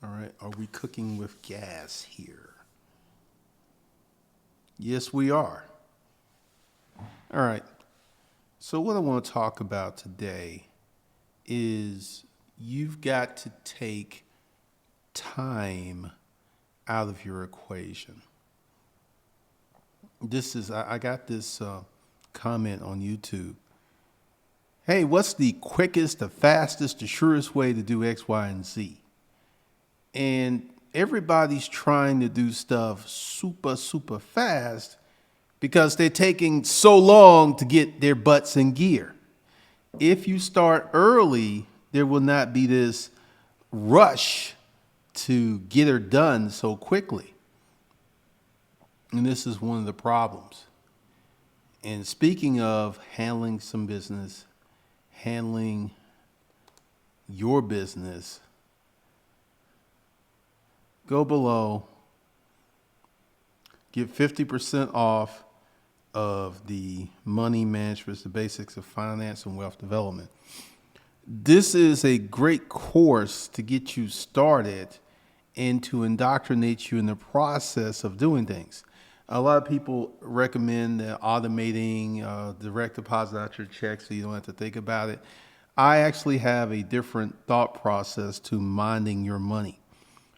All right. Are we cooking with gas here? Yes, we are. All right. So, what I want to talk about today is you've got to take time out of your equation. I got this comment on YouTube. Hey, what's the quickest, the fastest, the surest way to do X, Y, and Z? And everybody's trying to do stuff super, super fast because they're taking so long to get their butts in gear. If you start early, there will not be this rush to get her done so quickly. And this is one of the problems. And speaking of handling some business, handling your business, go below, get 50% off of the money management, the basics of finance and wealth development. This is a great course to get you started and to indoctrinate you in the process of doing things. A lot of people recommend automating direct deposit out your check so you don't have to think about it. I actually have a different thought process to minding your money,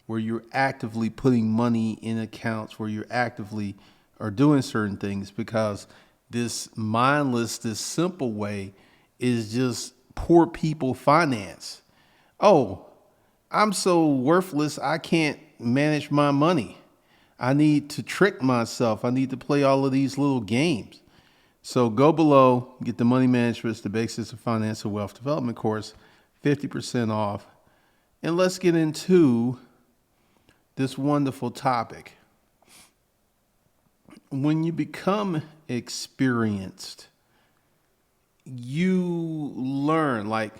where you're actively putting money in accounts, where you're actively are doing certain things, because this mindless, this simple way is just poor people finance. Oh, I'm so worthless, I can't manage my money. I need to trick myself. I need to play all of these little games. So go below, get the money management, the basics of finance and wealth development course, 50% off. And let's get into this wonderful topic. When you become experienced, you learn. Like,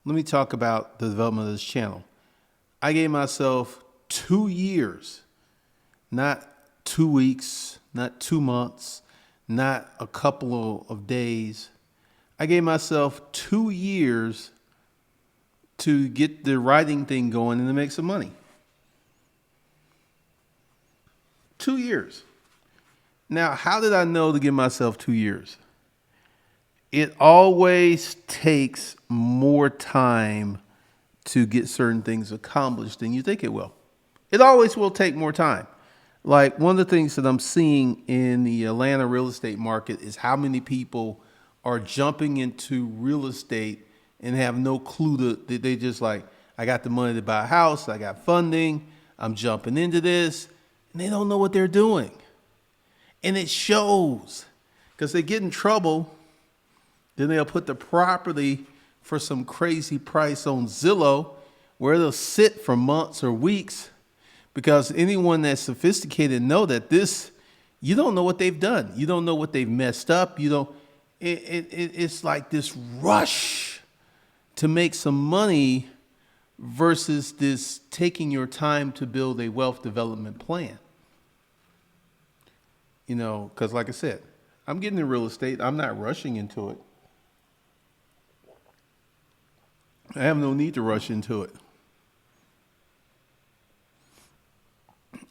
let me talk about the development of this channel. I gave myself 2 years, not 2 weeks, not 2 months, not a couple of days. I gave myself 2 years to get the writing thing going and to make some money. 2 years. Now, how did I know to give myself 2 years? It always takes more time to get certain things accomplished than you think it will. It always will take more time. Like, one of the things that I'm seeing in the Atlanta real estate market is how many people are jumping into real estate and have no clue they just like, I got the money to buy a house, I got funding, I'm jumping into this, and they don't know what they're doing. And it shows, because they get in trouble, then they'll put the property for some crazy price on Zillow, where they'll sit for months or weeks, because anyone that's sophisticated know that you don't know what they've done. You don't know what they've messed up. It's like this rush to make some money versus this taking your time to build a wealth development plan. You know, because like I said, I'm getting in real estate. I'm not rushing into it. I have no need to rush into it.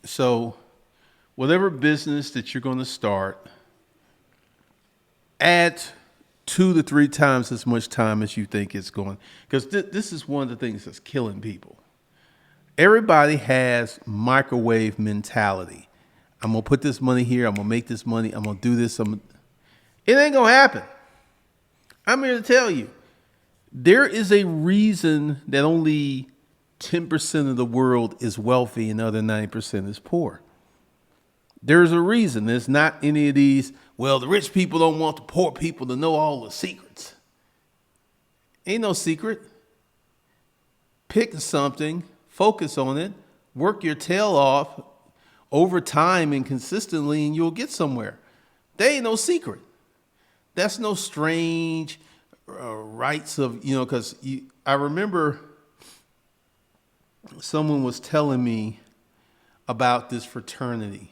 So whatever business that you're going to start, add 2 to 3 times as much time as you think it's going. Because this is one of the things that's killing people. Everybody has microwave mentality. I'm going to put this money here. I'm going to make this money. I'm going to do this. It ain't going to happen. I'm here to tell you. There is a reason that only 10% of the world is wealthy and the other 90% is poor. There's a reason. There's not any of these, well, the rich people don't want the poor people to know all the secrets. Ain't no secret. Pick something, focus on it, work your tail off over time and consistently, and you'll get somewhere. There ain't no secret. That's no strange rights of, because I remember someone was telling me about this fraternity,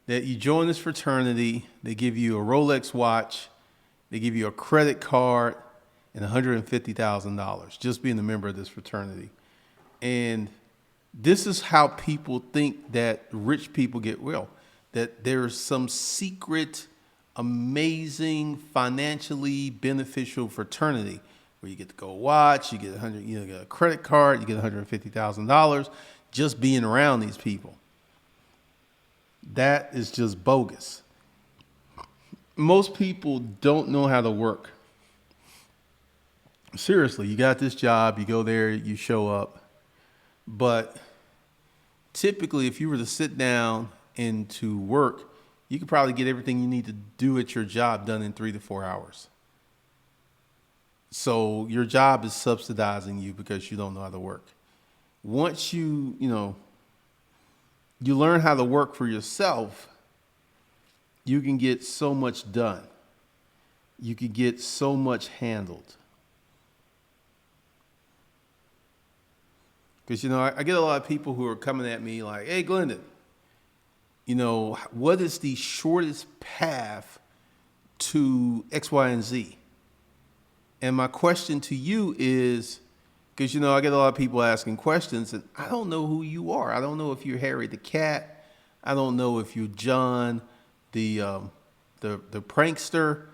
that you join this fraternity, they give you a Rolex watch, they give you a credit card, and $150,000 just being a member of this fraternity. And This is how people think that rich people get well. That there's some secret, amazing, financially beneficial fraternity where you get to go watch, you get you get a credit card, you get $150,000 just being around these people. That is just bogus. Most people don't know how to work. Seriously, you got this job, you go there, you show up. But typically, if you were to sit down and to work, you could probably get everything you need to do at your job done in 3 to 4 hours. So your job is subsidizing you because you don't know how to work. Once you learn how to work for yourself, you can get so much done. You can get so much handled. Because, I get a lot of people who are coming at me like, hey, Glendon, what is the shortest path to X, Y, and Z? And my question to you is, because, I get a lot of people asking questions, and I don't know who you are. I don't know if you're Harry the cat. I don't know if you're John, the prankster.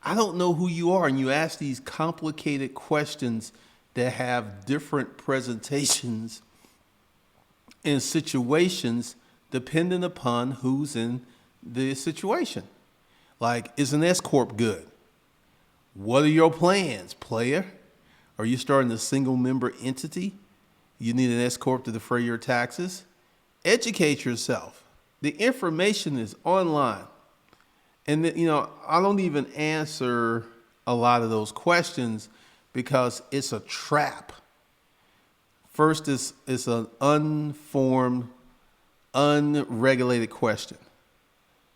I don't know who you are. And you ask these complicated questions that have different presentations in situations depending upon who's in the situation. Like, is an S Corp good? What are your plans, player? Are you starting a single member entity? You need an S Corp to defray your taxes? Educate yourself. The information is online. And, I don't even answer a lot of those questions because it's a trap. First, it's an unformed, unregulated question.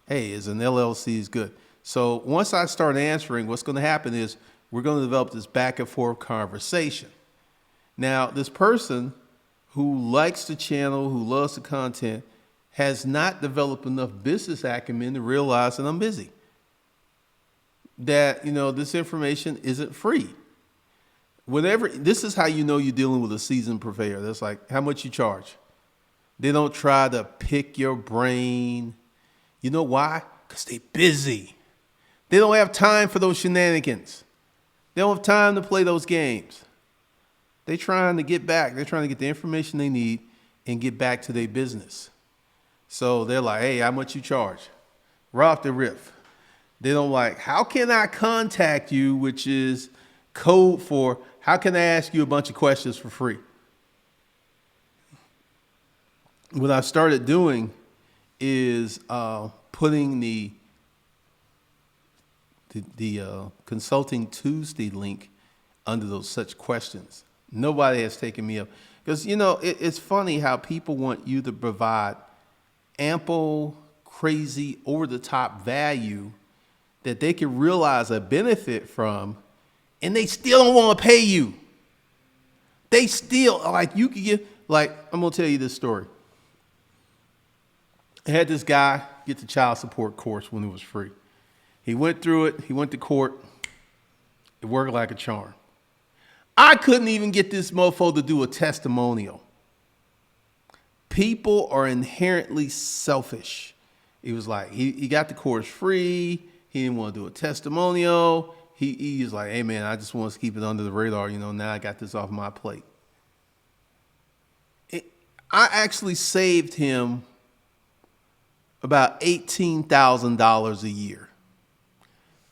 Hey, is an LLC good? So once I start answering, what's going to happen is we're going to develop this back and forth conversation. Now, this person who likes the channel, who loves the content, has not developed enough business acumen to realize that I'm busy. That, this information isn't free. This is how you know you're dealing with a seasoned purveyor. That's like how much you charge. They don't try to pick your brain. You know why? Because they're busy. They don't have time for those shenanigans. They don't have time to play those games. They're trying to get back. They're trying to get the information they need and get back to their business. So they're like, hey, how much you charge? Right off the riff. They don't like, how can I contact you, which is code for how can I ask you a bunch of questions for free? What I started doing is putting the Consulting Tuesday link under those such questions. Nobody has taken me up. Because, it's funny how people want you to provide ample, crazy, over-the-top value that they can realize a benefit from, and they still don't want to pay you. They still, you could get, I'm going to tell you this story. I had this guy get the child support course when it was free. He went through it. He went to court. It worked like a charm. I couldn't even get this mofo to do a testimonial. People are inherently selfish. He was like, he got the course free. He didn't want to do a testimonial. He was like, hey, man, I just want to keep it under the radar. Now I got this off my plate. I actually saved him about $18,000 a year.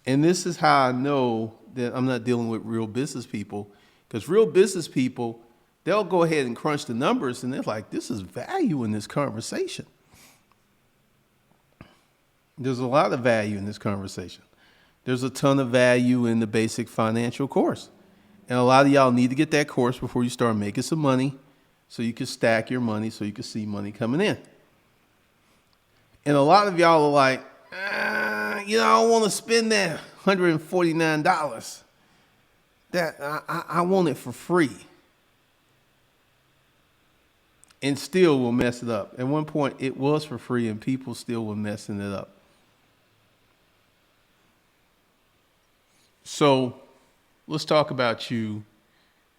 And this is how I know that I'm not dealing with real business people, because real business people, they'll go ahead and crunch the numbers and they're like, this is value in this conversation. There's a lot of value in this conversation. There's a ton of value in the basic financial course. And a lot of y'all need to get that course before you start making some money so you can stack your money so you can see money coming in. And a lot of y'all are like, I don't want to spend that $149. That I want it for free. And still will mess it up. At one point, it was for free and people still were messing it up. So let's talk about you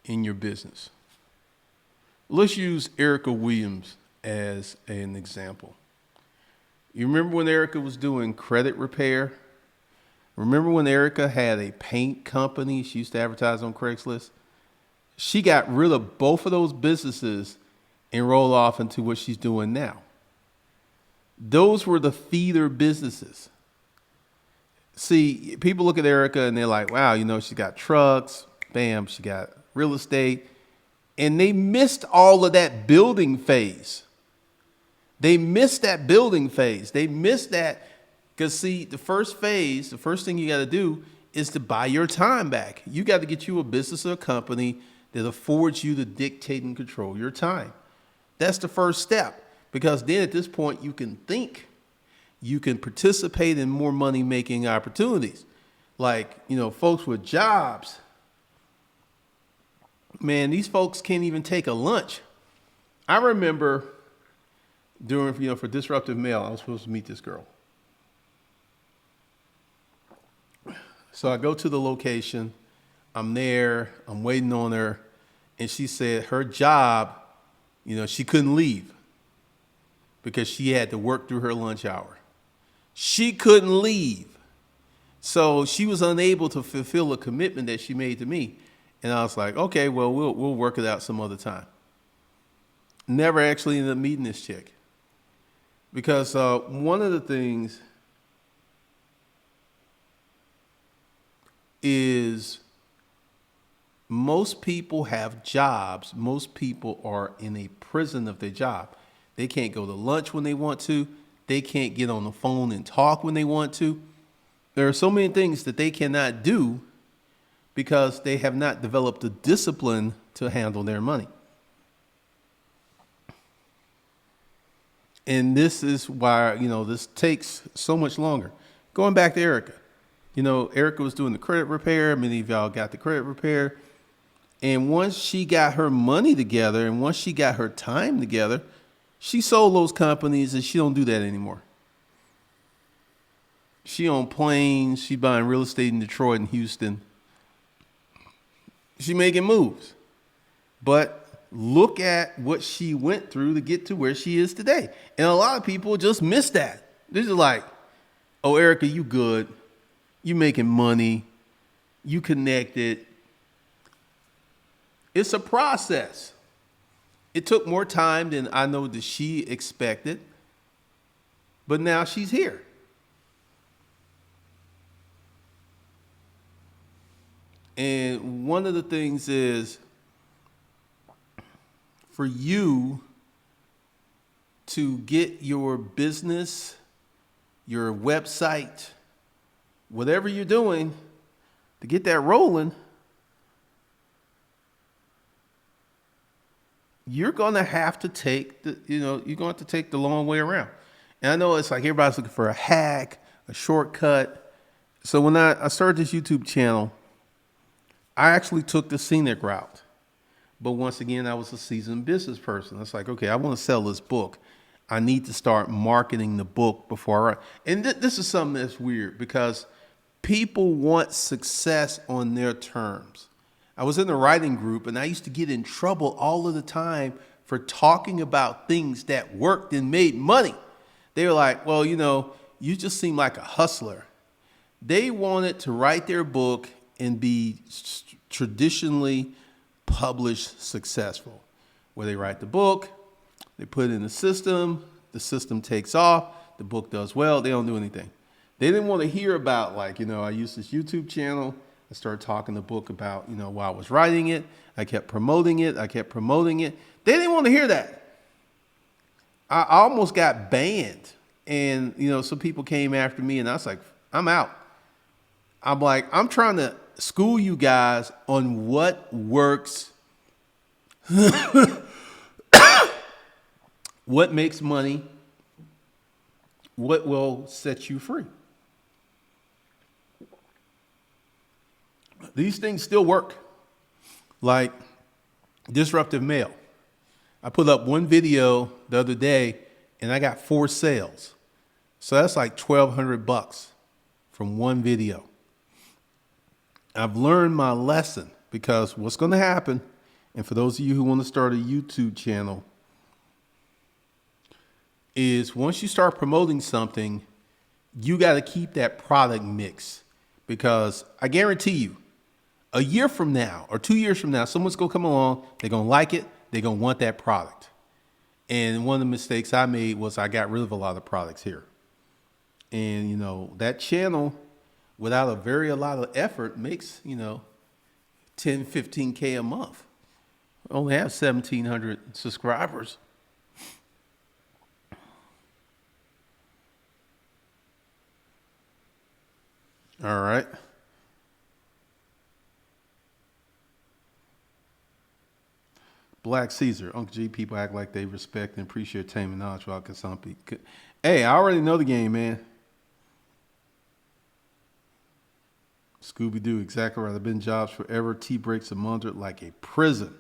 in your business. Let's use Erica Williams as an example. You remember when Erica was doing credit repair? Remember when Erica had a paint company? She used to advertise on Craigslist. She got rid of both of those businesses and rolled off into what she's doing now. Those were the feeder businesses. See, people look at Erica and they're like, wow, she got trucks, bam, she got real estate. And they missed all of that building phase. They missed that because see, the first phase, the first thing you got to do is to buy your time back. You got to get you a business or a company that affords you to dictate and control your time. That's the first step, because then at this point you can think, you can participate in more money making opportunities. Like, folks with jobs, man, these folks can't even take a lunch. I remember during, for Disruptive Mail, I was supposed to meet this girl. So I go to the location, I'm there, I'm waiting on her, and she said her job, she couldn't leave because she had to work through her lunch hour. She couldn't leave. So she was unable to fulfill a commitment that she made to me. And I was like, okay, well, we'll work it out some other time. Never actually ended up meeting this chick. Because one of the things is most people have jobs. Most people are in a prison of their job. They can't go to lunch when they want to. They can't get on the phone and talk when they want to. There are so many things that they cannot do because they have not developed the discipline to handle their money. And this is why, this takes so much longer. Going back to Erica. Erica was doing the credit repair. Many of y'all got the credit repair. And once she got her money together and once she got her time together, she sold those companies and she don't do that anymore. She on planes. She buying real estate in Detroit and Houston. She making moves. But look at what she went through to get to where she is today. And a lot of people just miss that. They're just like, oh, Erica, you good. You making money. You connected. It's a process. It took more time than I know that she expected. But now she's here. And one of the things is for you to get your business, your website, whatever you're doing, to get that rolling, you're going to have to take you're going to have to take the long way around. And I know it's like everybody's looking for a hack, a shortcut. So when I started this YouTube channel, I actually took the scenic route. But once again, I was a seasoned business person. It's like, okay, I want to sell this book. I need to start marketing the book before and this is something that's weird because people want success on their terms. I was in the writing group and I used to get in trouble all of the time for talking about things that worked and made money. They were like, well, you just seem like a hustler. They wanted to write their book and be traditionally published successful, where they write the book, they put it in the system takes off, the book does well, they don't do anything. They didn't want to hear about I used this YouTube channel, I started talking the book about, while I was writing it, I kept promoting it. They didn't want to hear that. I almost got banned and, some people came after me and I was like, I'm out. I'm like, I'm trying to school you guys on what works, what makes money, what will set you free. These things still work. Like Disruptive Mail. I put up one video the other day and I got 4 sales. So that's like $1,200 from one video. I've learned my lesson because what's going to happen and for those of you who want to start a YouTube channel, is once you start promoting something, you got to keep that product mix, because I guarantee you, a year from now or 2 years from now, someone's going to come along, they're going to like it, they're going to want that product. And one of the mistakes I made was I got rid of a lot of products here. And, that channel, without a lot of effort, makes, 10, 15K a month. I only have 1,700 subscribers. All right. Black Caesar, Uncle G, people act like they respect and appreciate team and knowledge while some people. Hey, I already know the game, man. Scooby Doo, exactly right. I've been in jobs forever. Tea breaks are monitored like a prison.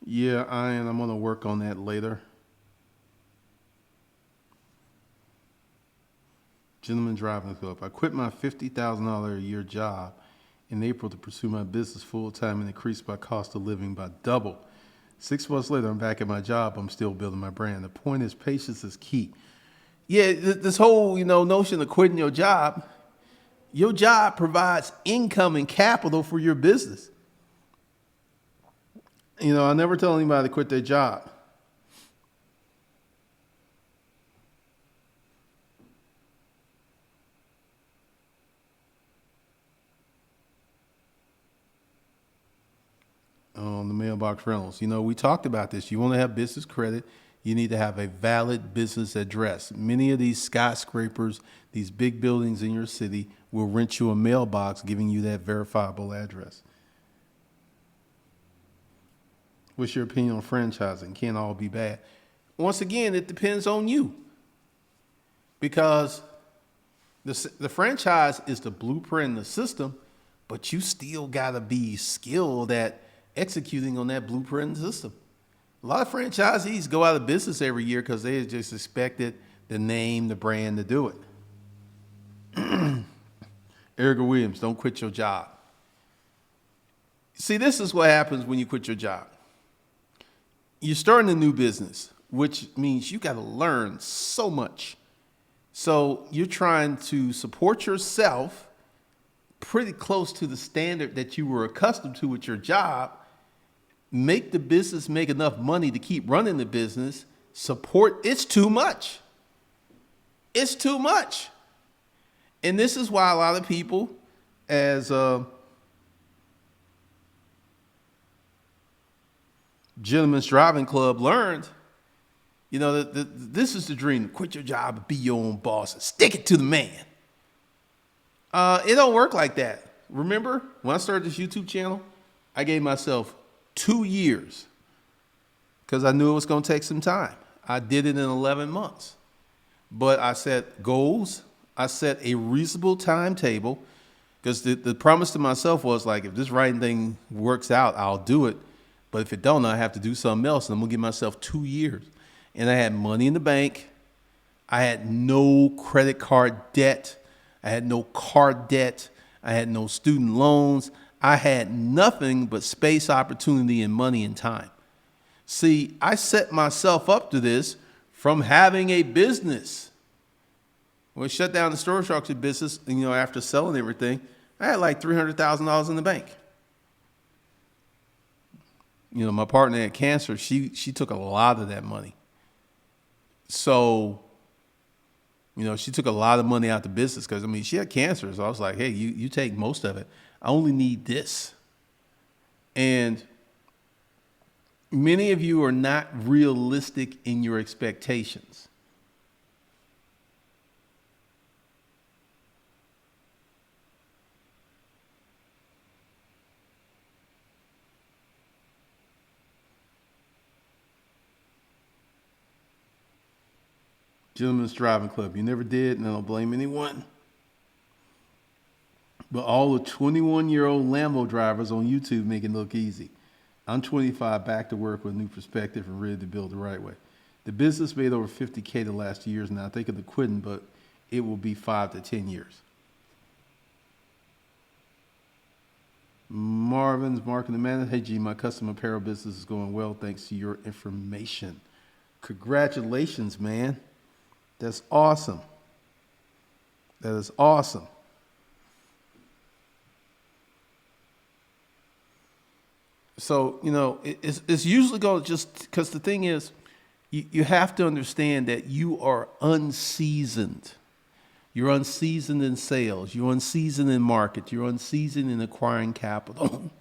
Yeah, I'm going to work on that later. Gentleman Driving Club. I quit my $50,000 a year job in April to pursue my business full time and increase my cost of living by double. 6 months later, I'm back at my job. I'm still building my brand. The point is, patience is key. Yeah, this whole notion of quitting your job provides income and capital for your business. I never tell anybody to quit their job. On the mailbox rentals, we talked about this. You want to have business credit, you need to have a valid business address. Many of these skyscrapers, these big buildings in your city, will rent you a mailbox giving you that verifiable address. What's your opinion on franchising? Can't all be bad. Once again, it depends on you, because the franchise is the blueprint in the system, but you still got to be skilled at executing on that blueprint system. A lot of franchisees go out of business every year because they just expected the name, the brand to do it. Erica Williams, don't quit your job. See, this is what happens when you quit your job. You're starting a new business, which means you got to learn so much. So you're trying to support yourself pretty close to the standard that you were accustomed to with your job, make the business make enough money to keep running the business, support. It's too much. It's too much. And this is why a lot of people, as Gentlemen's Driving Club learned, this is the dream. Quit your job and be your own boss and stick it to the man. It don't work like that. Remember, when I started this YouTube channel, I gave myself 2 years because I knew it was going to take some time. I did it in 11 months. But I set goals. I set a reasonable timetable, because the promise to myself was, like, if this writing thing works out, I'll do it. But if it don't, I have to do something else. And I'm going to give myself 2 years. And I had money in the bank. I had no credit card debt. I had no car debt. I had no student loans. I had nothing but space, opportunity, and money and time. See, I set myself up to this from having a business. When we shut down the storage auction business, after selling everything, I had like $300,000 in the bank. My partner had cancer. She took a lot of that money. So, she took a lot of money out the business because, she had cancer. So I was like, hey, you take most of it. I only need this. And many of you are not realistic in your expectations. Gentlemen's Driving Club. You never did, and I don't blame anyone. But all the 21-year-old Lambo drivers on YouTube make it look easy. I'm 25, back to work with a new perspective and ready to build the right way. The business made over 50K the last 2 years now. I think of the quitting, but it will be 5 to 10 years. Marvin's marketing manager. Hey, G, my custom apparel business is going well thanks to your information. Congratulations, man. That's awesome. That is awesome. So, it's usually going to just, because the thing is, you have to understand that you are unseasoned. You're unseasoned in sales. You're unseasoned in market. You're unseasoned in acquiring capital.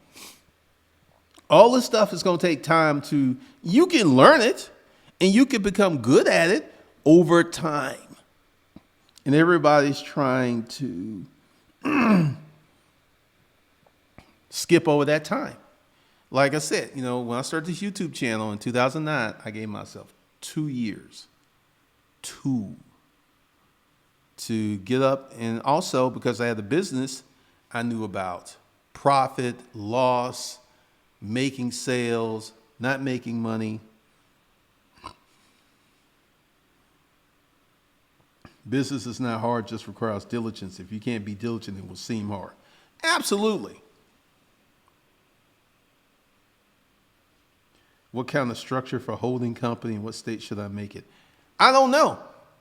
All this stuff is going to take time you can learn it and you can become good at it over time. And everybody's trying to skip over that time. Like I said, when I started this YouTube channel in 2009, I gave myself 2 years. To get up, and also because I had a business, I knew about profit, loss, making sales, not making money. Business is not hard, just requires diligence. If you can't be diligent, it will seem hard. Absolutely. What kind of structure for holding company and what state should I make it? I don't know.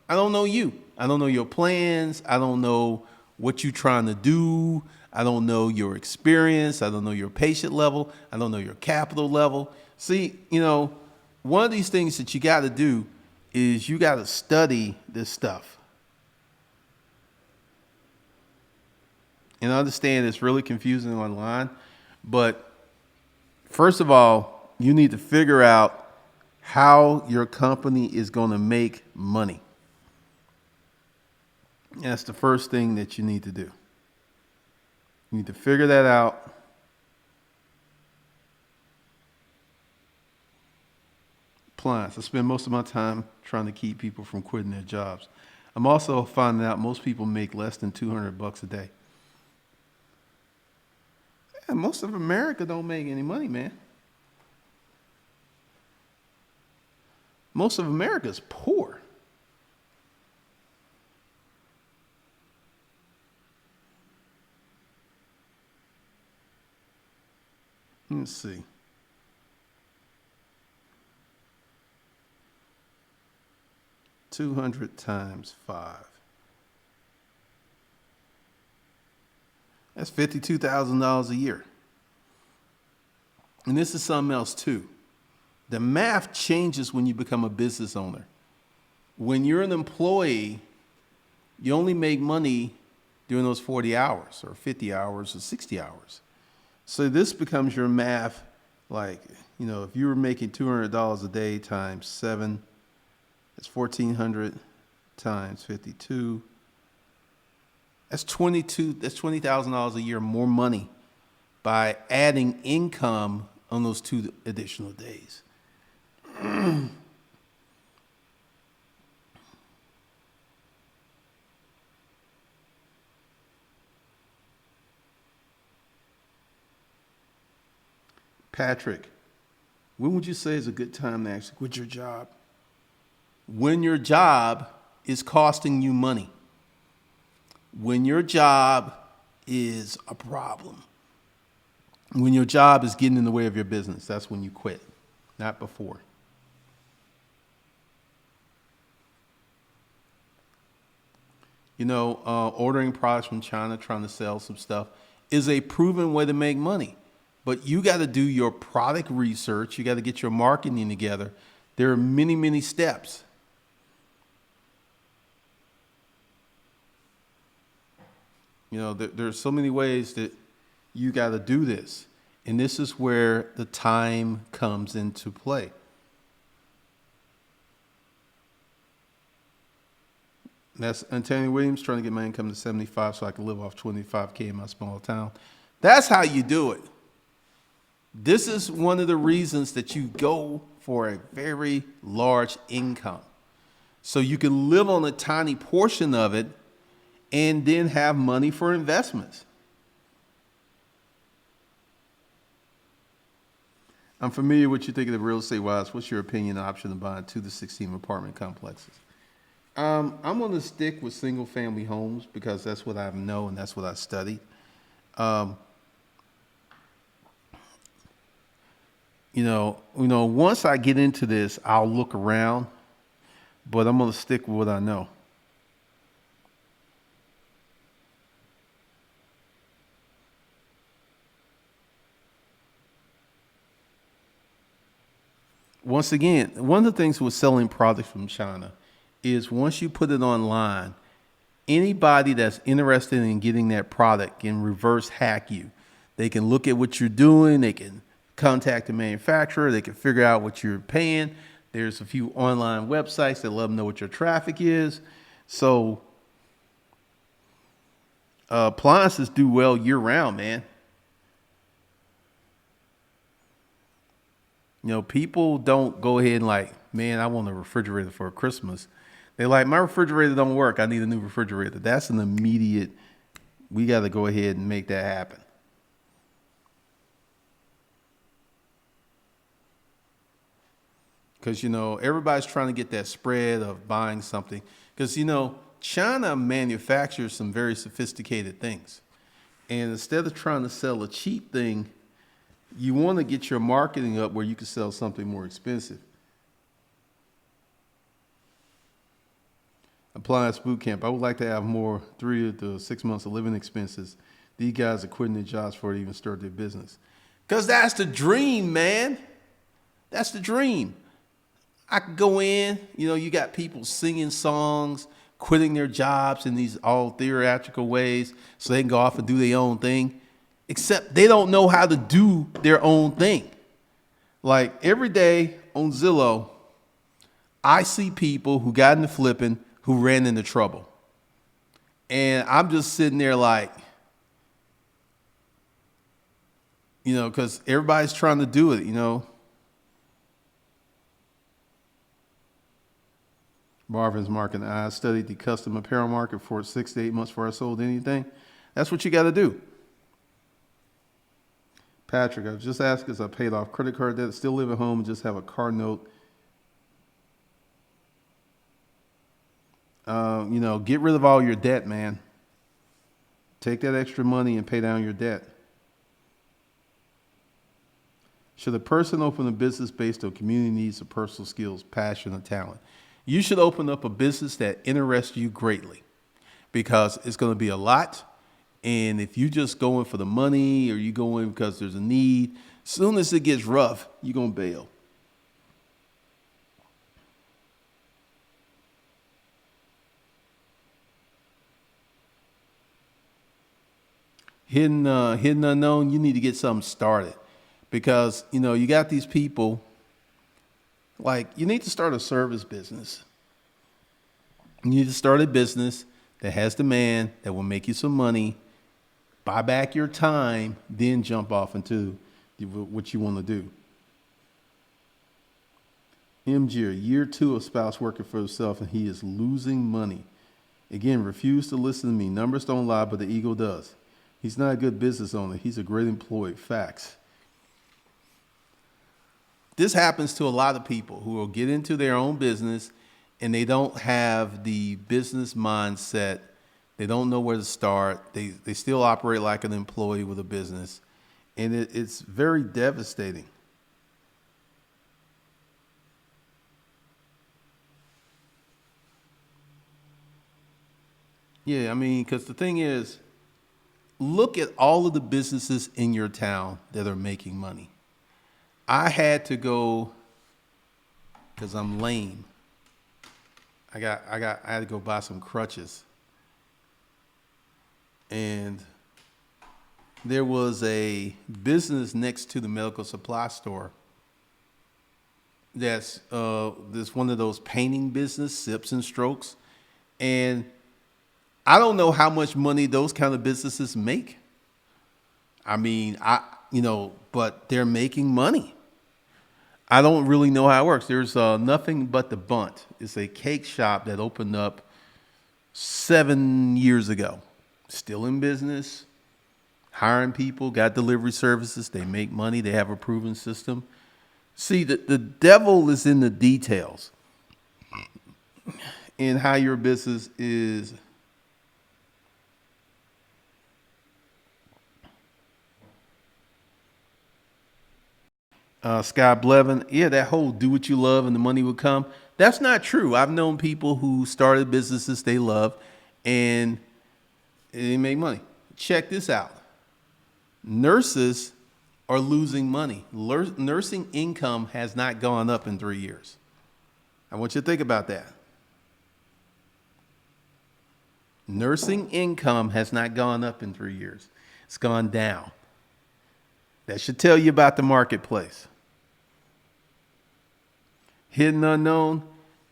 I don't know you. I don't know your plans. I don't know what you're trying to do. I don't know your experience. I don't know your patient level. I don't know your capital level. See, one of these things that you got to do is you got to study this stuff. And I understand it's really confusing online, but first of all, you need to figure out how your company is going to make money. That's the first thing that you need to do. You need to figure that out. Appliance. I spend most of my time trying to keep people from quitting their jobs. I'm also finding out most people make less than $200 a day. Yeah, most of America don't make any money, man. Most of America is poor. Let's see. $200 times 5. That's $52,000 a year. And this is something else too. The math changes when you become a business owner. When you're an employee, you only make money during those 40 hours or 50 hours or 60 hours. So this becomes your math. Like, if you were making $200 a day times 7, that's $1,400 times 52. That's $20,000 a year more money by adding income on those 2 additional days. Patrick, when would you say is a good time to actually quit your job? When your job is costing you money. When your job is a problem. When your job is getting in the way of your business, that's when you quit, not before. Ordering products from China, trying to sell some stuff is a proven way to make money. But you got to do your product research. You got to get your marketing together. There are many, many steps. There's so many ways that you got to do this. And this is where the time comes into play. That's Antonio Williams, trying to get my income to 75 so I can live off 25K in my small town. That's how you do it. This is one of the reasons that you go for a very large income. So you can live on a tiny portion of it and then have money for investments. I'm familiar with you thinking of real estate wise. What's your opinion on option of buying 2 to 16 apartment complexes? I'm going to stick with single family homes because that's what I know and that's what I studied. Um, once I get into this, I'll look around, but I'm going to stick with what I know. Once again, one of the things with selling products from China is once you put it online, anybody that's interested in getting that product can reverse hack you. They can look at what you're doing. They can contact the manufacturer. They can figure out what you're paying. There's a few online websites that let them know what your traffic is. So appliances do well year round, man. People don't go ahead and like, man, I want a refrigerator for Christmas. They're like, my refrigerator don't work. I need a new refrigerator. That's an immediate, we got to go ahead and make that happen. Because, everybody's trying to get that spread of buying something. Because, China manufactures some very sophisticated things. And instead of trying to sell a cheap thing, you want to get your marketing up where you can sell something more expensive. Appliance boot camp. I would like to have more 3 to 6 months of living expenses. These guys are quitting their jobs before they even start their business. Because that's the dream, man. That's the dream. I could go in, you got people singing songs, quitting their jobs in these all theatrical ways so they can go off and do their own thing. Except they don't know how to do their own thing. Like every day on Zillow, I see people who got into flipping who ran into trouble. And I'm just sitting there like, because everybody's trying to do it, Marvin's market. I studied the custom apparel market for 6 to 8 months before I sold anything. That's what you got to do. Patrick, I was just asking because I paid off credit card debt, still live at home, and just have a car note. Get rid of all your debt, man. Take that extra money and pay down your debt. Should a person open a business based on community needs or personal skills, passion, or talent? You should open up a business that interests you greatly because it's going to be a lot. And if you just going for the money or you going because there's a need, as soon as it gets rough, you're going to bail. Hidden unknown, you need to get something started because, you got these people like you need to start a service business. You need to start a business that has demand, that will make you some money, buy back your time, then jump off into what you want to do. MG, year 2 of spouse working for himself and he is losing money. Again, refuse to listen to me. Numbers don't lie, but the ego does. He's not a good business owner. He's a great employee. Facts. This happens to a lot of people who will get into their own business and they don't have the business mindset. They don't know where to start. They still operate like an employee with a business. And it's very devastating. Yeah, because the thing is, look at all of the businesses in your town that are making money. I had to go because I'm lame. I had to go buy some crutches. And there was a business next to the medical supply store that's this one of those painting business, Sips and Strokes. And I don't know how much money those kind of businesses make. But they're making money. I don't really know how it works. There's Nothing But the Bunt. It's a cake shop that opened up 7 years ago. Still in business, hiring people, got delivery services. They make money. They have a proven system. See, the devil is in the details in how your business is. Scott Blevin, yeah, that whole do what you love and the money will come. That's not true. I've known people who started businesses they love and they make money. Check this out. Nurses are losing money. Nursing income has not gone up in 3 years. I want you to think about that. Nursing income has not gone up in 3 years. It's gone down. That should tell you about the marketplace. Hidden unknown.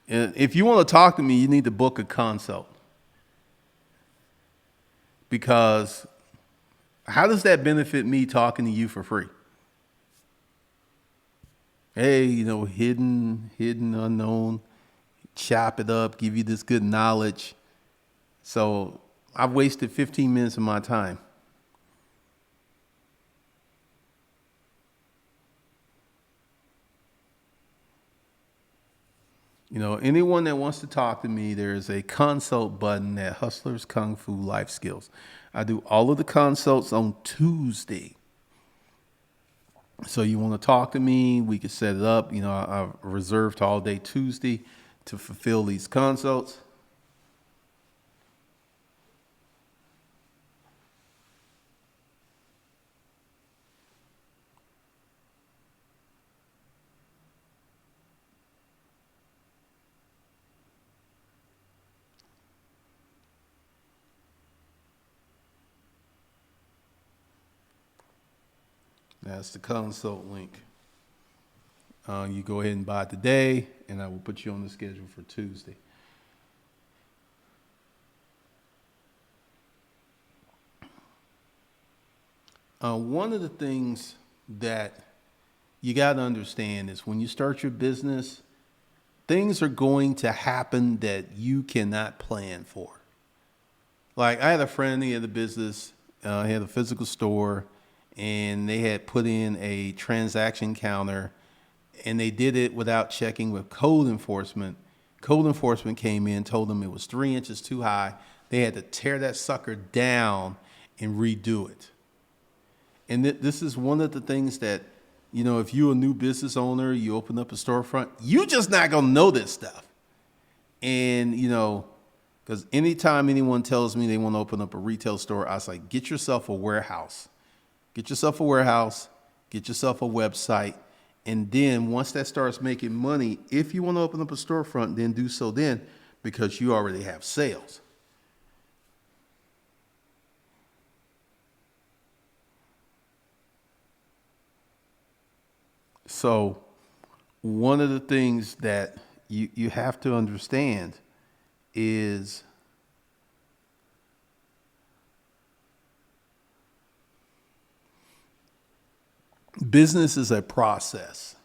If you want to talk to me, you need to book a consult. Because how does that benefit me talking to you for free? Hey, hidden unknown, chop it up, give you this good knowledge. So I've wasted 15 minutes of my time. Anyone that wants to talk to me, there's a consult button at Hustlers Kung Fu Life Skills. I do all of the consults on Tuesday. So you want to talk to me, we can set it up. I've reserved all day Tuesday to fulfill these consults. That's the consult link. You go ahead and buy it today, and I will put you on the schedule for Tuesday. One of the things that you got to understand is when you start your business, things are going to happen that you cannot plan for. Like I had a friend, he had a business, he had a physical store, and they had put in a transaction counter, and they did it without checking with code enforcement. Code enforcement came in, told them it was 3 inches too high. They had to tear that sucker down and redo it. And this is one of the things that, if you're a new business owner, you open up a storefront, you just not going to know this stuff. And, because anytime anyone tells me they want to open up a retail store, I was like, get yourself a warehouse. Get yourself a warehouse, get yourself a website. And then once that starts making money, if you want to open up a storefront, then do so then because you already have sales. So one of the things that you have to understand is business is a process.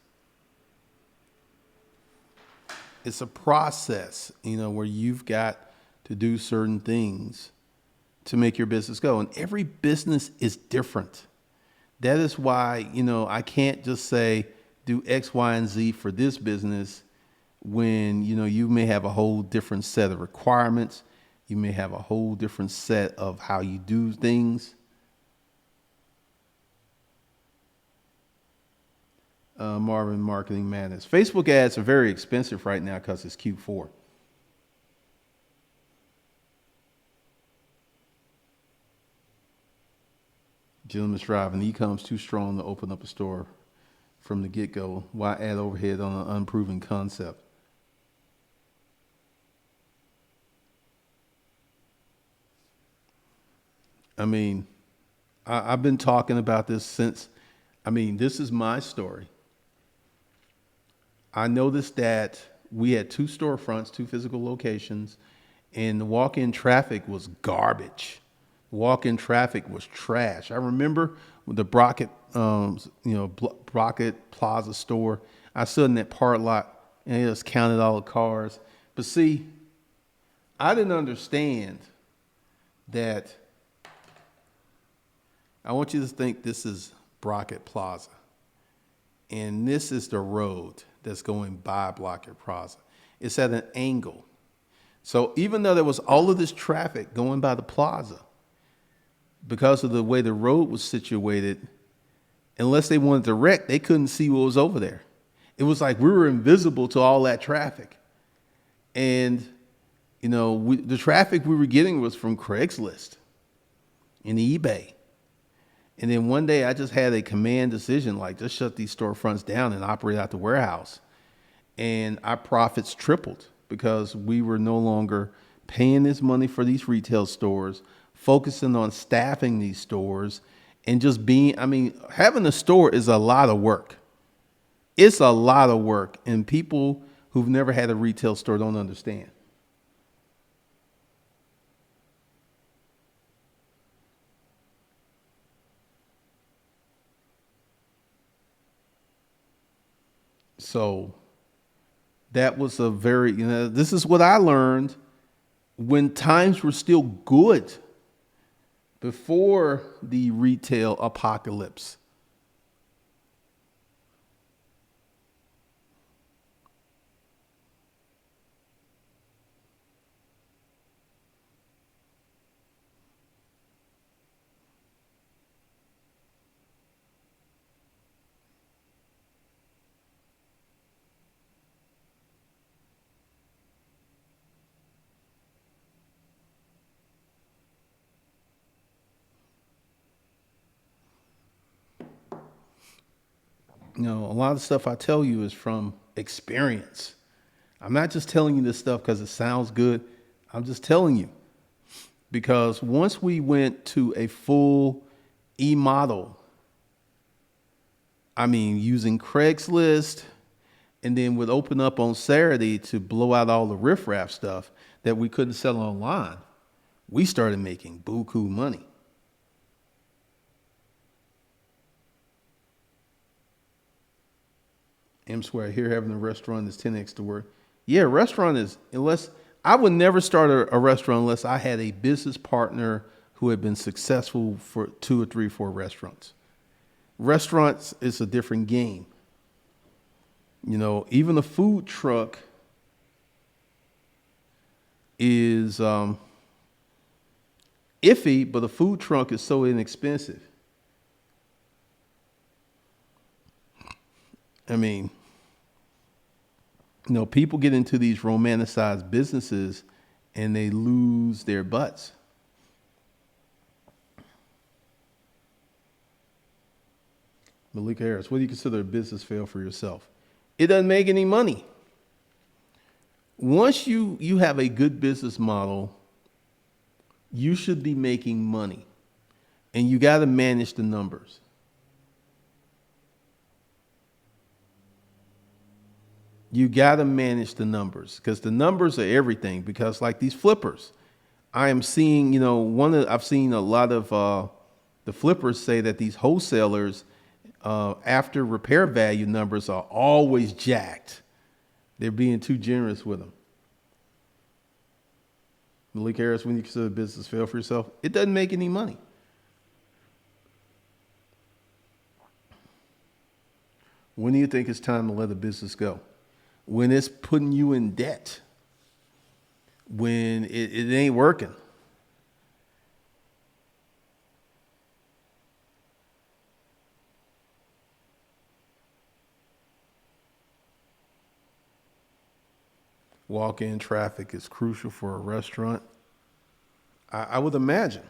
It's a process, where you've got to do certain things to make your business go. And every business is different. That is why, I can't just say do X, Y, and Z for this business when, you may have a whole different set of requirements. You may have a whole different set of how you do things. Marvin Marketing Madness. Facebook ads are very expensive right now because it's Q4. Gentleman's driving. E-com's too strong to open up a store from the get-go. Why add overhead on an unproven concept? I've been talking about this since, this is my story. I noticed that we had 2 storefronts, 2 physical locations, and the walk-in traffic was garbage. Walk-in traffic was trash. I remember with the Brockett, Brockett Plaza store, I stood in that park lot and they just counted all the cars. But see, I didn't understand that. I want you to think this is Brockett Plaza. And this is the road that's going by Blocker Plaza. It's at an angle. So even though there was all of this traffic going by the plaza, because of the way the road was situated, unless they wanted to wreck, they couldn't see what was over there. It was like we were invisible to all that traffic. And, the traffic we were getting was from Craigslist and eBay. And then one day I just had a command decision, like just shut these storefronts down and operate out the warehouse. And our profits tripled because we were no longer paying this money for these retail stores, focusing on staffing these stores and just having a store is a lot of work. It's a lot of work. And people who've never had a retail store don't understand. So that was a very, this is what I learned when times were still good before the retail apocalypse. A lot of stuff I tell you is from experience. I'm not just telling you this stuff because it sounds good. I'm just telling you because once we went to a full e-model, using Craigslist, and then would open up on Saturday to blow out all the riffraff stuff that we couldn't sell online, we started making buku money. M Square here having a restaurant is 10x the work. Yeah, restaurant is, unless I would never start a restaurant unless I had a business partner who had been successful for 2 or 3 or 4 restaurants. Restaurants is a different game. Even a food truck is iffy, but a food truck is so inexpensive. People get into these romanticized businesses and they lose their butts. Malika Harris, what do you consider a business fail for yourself? It doesn't make any money. Once you have a good business model, you should be making money. And you got to manage the numbers. You got to manage the numbers because the numbers are everything. Because like these flippers, I am seeing, I've seen a lot of the flippers say that these wholesalers, after repair value numbers are always jacked. They're being too generous with them. Malik Harris, when you consider a business fail for yourself, it doesn't make any money. When do you think it's time to let a business go? When it's putting you in debt. When it ain't working. Walk-in traffic is crucial for a restaurant. I would imagine.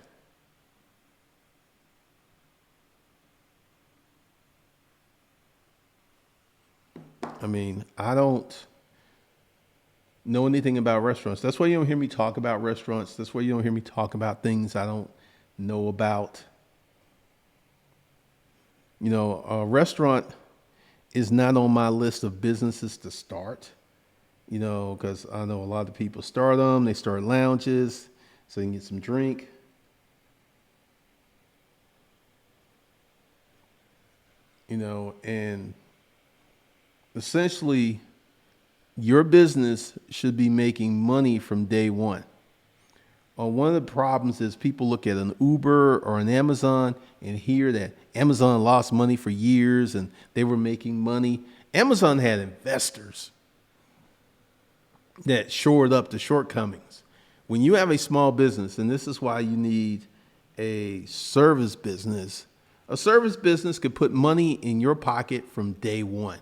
I don't know anything about restaurants. That's why you don't hear me talk about restaurants. That's why you don't hear me talk about things I don't know about. A restaurant is not on my list of businesses to start. Because I know a lot of people start them. They start lounges so they can get some drink. And essentially your business should be making money from day one. one of the problems is people look at an Uber or an Amazon and hear that Amazon lost money for years and they were making money. Amazon had investors that shored up the shortcomings. When you have a small business, and this is why you need a service business could put money in your pocket from day one.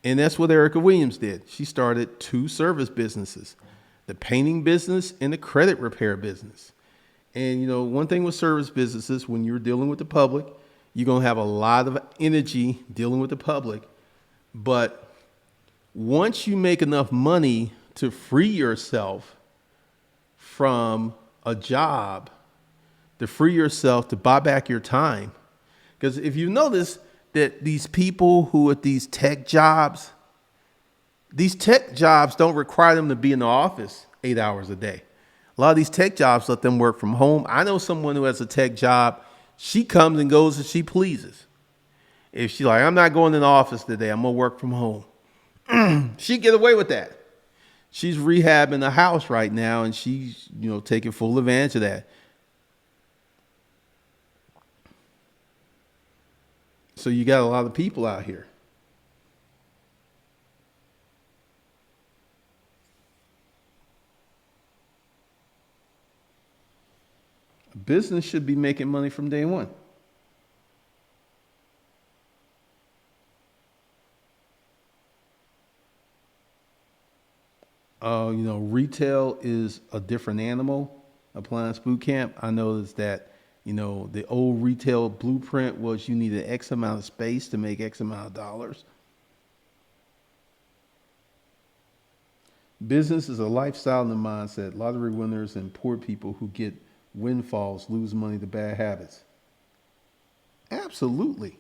And that's what Erica Williams did. She started 2 service businesses, the painting business and the credit repair business. And, one thing with service businesses, when you're dealing with the public, you're going to have a lot of energy dealing with the public. But once you make enough money to free yourself from a job, to free yourself to buy back your time, because if you notice that these people who at these tech jobs don't require them to be in the office 8 hours a day. A lot of these tech jobs let them work from home. I know someone who has a tech job. She comes and goes as she pleases. If she's like, I'm not going in the office today, I'm going to work from home. She get away with that. She's rehabbing the house right now, and she's, taking full advantage of that. So you got a lot of people out here. A business should be making money from day one. Retail is a different animal. Appliance boot camp, I noticed that, the old retail blueprint was you needed X amount of space to make X amount of dollars. Business is a lifestyle and a mindset. Lottery winners and poor people who get windfalls lose money to bad habits. Absolutely.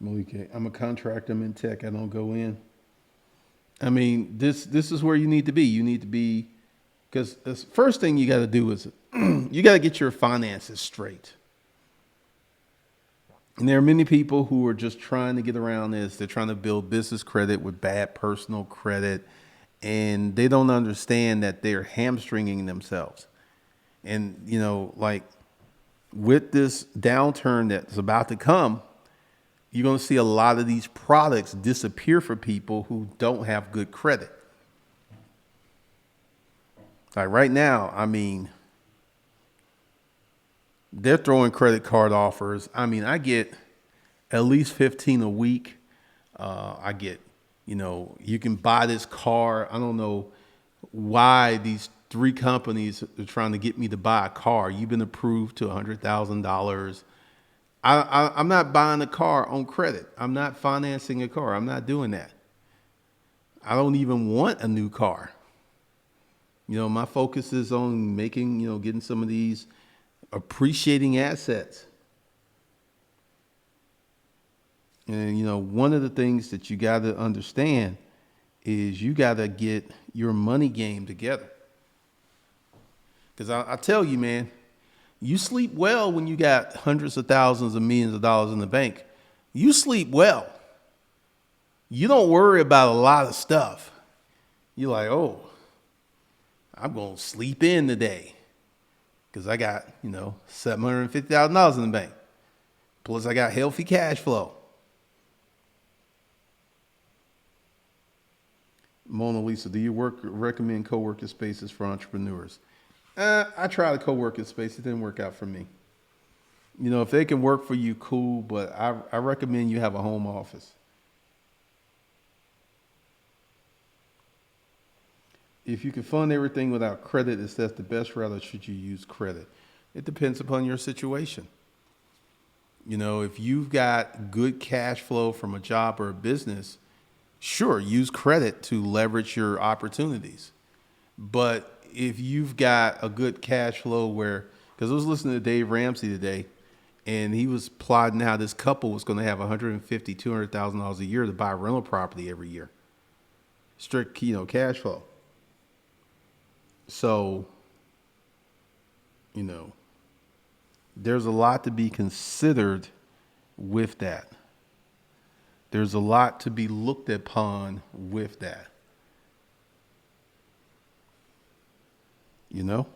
Malika, I'm a contractor. I'm in tech. I don't go in. I mean, this is where you need to be. You need to be, because the first thing you got to do is you got to get your finances straight. And there are many people who are just trying to get around this. They're trying to build business credit with bad personal credit, and they don't understand that they're hamstringing themselves. And, like with this downturn that's about to come, you're going to see a lot of these products disappear for people who don't have good credit. Like right now, they're throwing credit card offers. I get at least 15 a week. I get, you can buy this car. I don't know why these 3 companies are trying to get me to buy a car. You've been approved to $100,000. I'm not buying a car on credit. I'm not financing a car. I'm not doing that. I don't even want a new car. My focus is on making, getting some of these appreciating assets. And, one of the things that you got to understand is you got to get your money game together. Because I tell you, man, you sleep well when you got hundreds of thousands of millions of dollars in the bank. You sleep well. You don't worry about a lot of stuff. You're like, oh, I'm going to sleep in today because I got, $750,000 in the bank. Plus I got healthy cash flow. Mona Lisa, do you recommend co-working spaces for entrepreneurs? I tried a co-working space. It didn't work out for me. If they can work for you, cool, but I recommend you have a home office. If you can fund everything without credit, is that the best route, or should you use credit? It depends upon your situation. If you've got good cash flow from a job or a business, sure, use credit to leverage your opportunities. But if you've got a good cash flow because I was listening to Dave Ramsey today, and he was plotting how this couple was going to have $150,000, $200,000 a year to buy rental property every year. Strict, cash flow. So You know, there's a lot to be considered with that. There's a lot to be looked upon with that. You know?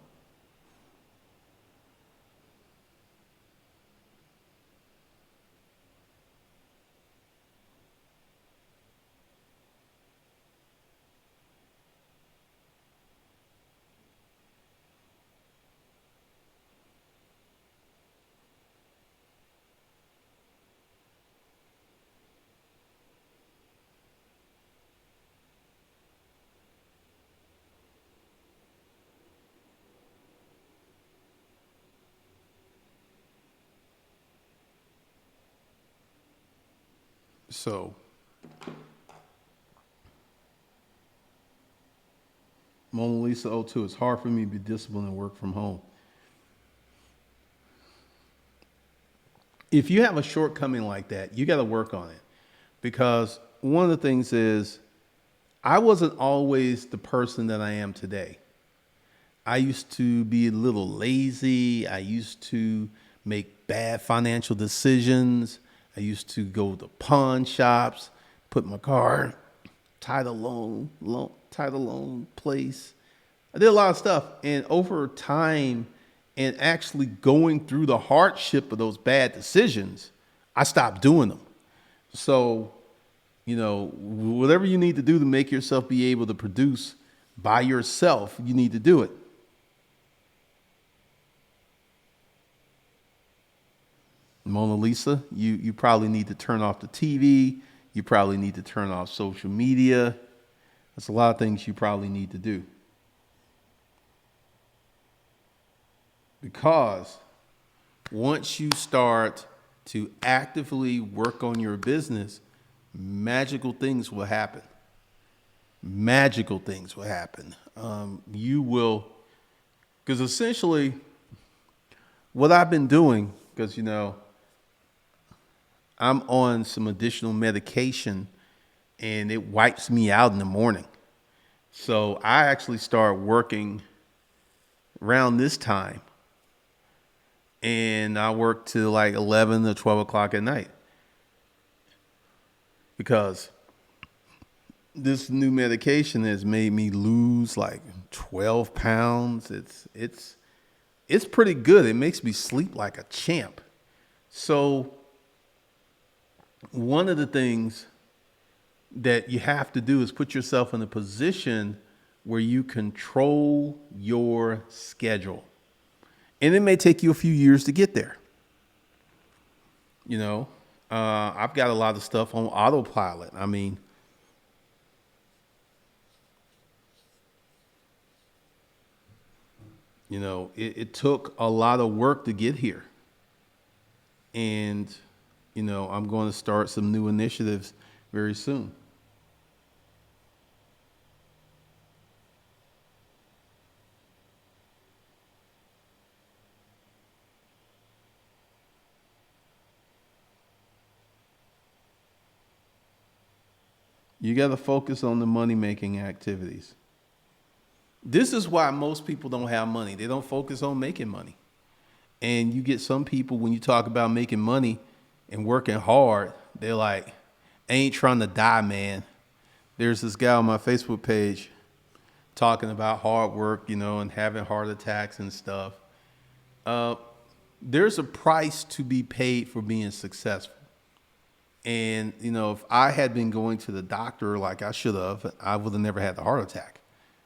So, Mona Lisa O2, it's hard for me to be disciplined and work from home. If you have a shortcoming like that, you got to work on it. Because one of the things is, I wasn't always the person that I am today. I used to be a little lazy. I used to make bad financial decisions. I used to go to pawn shops, put my car, title loan place. I did a lot of stuff. And over time and actually going through the hardship of those bad decisions, I stopped doing them. So, whatever you need to do to make yourself be able to produce by yourself, you need to do it. Mona Lisa, you probably need to turn off the TV. You probably need to turn off social media. That's a lot of things you probably need to do. Because once you start to actively work on your business, magical things will happen. Magical things will happen. You will, because essentially what I've been doing, because, I'm on some additional medication and it wipes me out in the morning. So I actually start working around this time and I work till like 11 to 12 o'clock at night because this new medication has made me lose like 12 pounds. It's pretty good. It makes me sleep like a champ. So one of the things that you have to do is put yourself in a position where you control your schedule. And it may take you a few years to get there. I've got a lot of stuff on autopilot. I mean, it took a lot of work to get here. And, I'm going to start some new initiatives very soon. You got to focus on the money making activities. This is why most people don't have money. They don't focus on making money. And you get some people, when you talk about making money and working hard, they're like, I ain't trying to die, man. There's this guy on my Facebook page talking about hard work, and having heart attacks and stuff. There's a price to be paid for being successful. And, if I had been going to the doctor like I should have, I would have never had the heart attack.